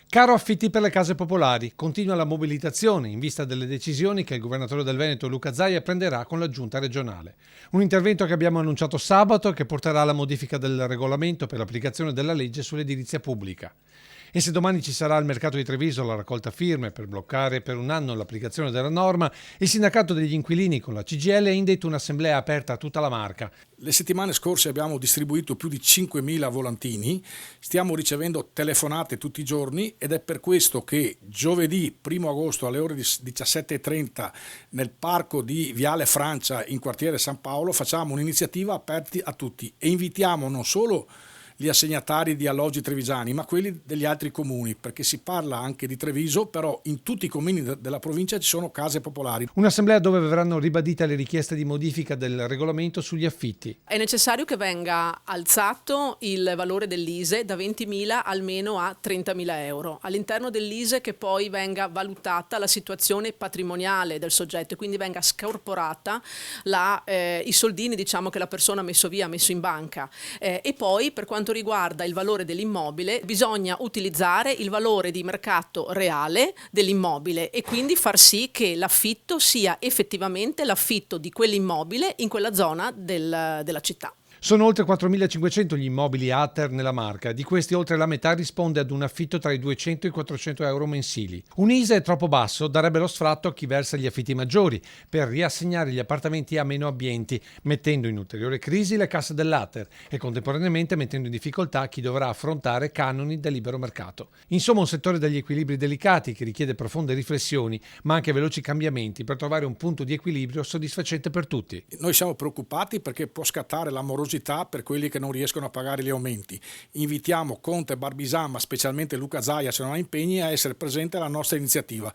Caro affitti per le case popolari, continua la mobilitazione in vista delle decisioni che il governatore del Veneto Luca Zaia prenderà con la giunta regionale. Un intervento che abbiamo annunciato sabato e che porterà alla modifica del regolamento per l'applicazione della legge sull'edilizia pubblica. E se domani ci sarà al mercato di Treviso la raccolta firme per bloccare per un anno l'applicazione della norma, il sindacato degli inquilini con la CGIL ha indetto un'assemblea aperta a tutta la Marca. Le settimane scorse abbiamo distribuito più di 5.000 volantini, stiamo ricevendo telefonate tutti i giorni ed è per questo che giovedì 1 agosto alle ore 17:30 nel parco di Viale Francia in quartiere San Paolo facciamo un'iniziativa aperta a tutti e invitiamo non solo gli assegnatari di alloggi trevigiani, ma quelli degli altri comuni, perché si parla anche di Treviso, però in tutti i comuni della provincia ci sono case popolari. Un'assemblea dove verranno ribadite le richieste di modifica del regolamento sugli affitti. È necessario che venga alzato il valore dell'ISEE da 20.000 almeno a 30.000 euro. All'interno dell'ISEE che poi venga valutata la situazione patrimoniale del soggetto e quindi venga scorporata i soldini diciamo, che la persona ha messo via, ha messo in banca. E poi per quanto riguarda il valore dell'immobile bisogna utilizzare il valore di mercato reale dell'immobile e quindi far sì che l'affitto sia effettivamente l'affitto di quell'immobile in quella zona della città. Sono oltre 4.500 gli immobili ATER nella Marca, di questi oltre la metà risponde ad un affitto tra i 200 e i 400 euro mensili. Un ISEE troppo basso darebbe lo sfratto a chi versa gli affitti maggiori per riassegnare gli appartamenti a meno abbienti, mettendo in ulteriore crisi le casse dell'ATER e contemporaneamente mettendo in difficoltà chi dovrà affrontare canoni del libero mercato. Insomma un settore dagli equilibri delicati che richiede profonde riflessioni ma anche veloci cambiamenti per trovare un punto di equilibrio soddisfacente per tutti. Noi siamo preoccupati perché può scattare l'amorosità per quelli che non riescono a pagare gli aumenti. Invitiamo Conte, Barbisán, ma specialmente Luca Zaia, se non ha impegni, a essere presente alla nostra iniziativa.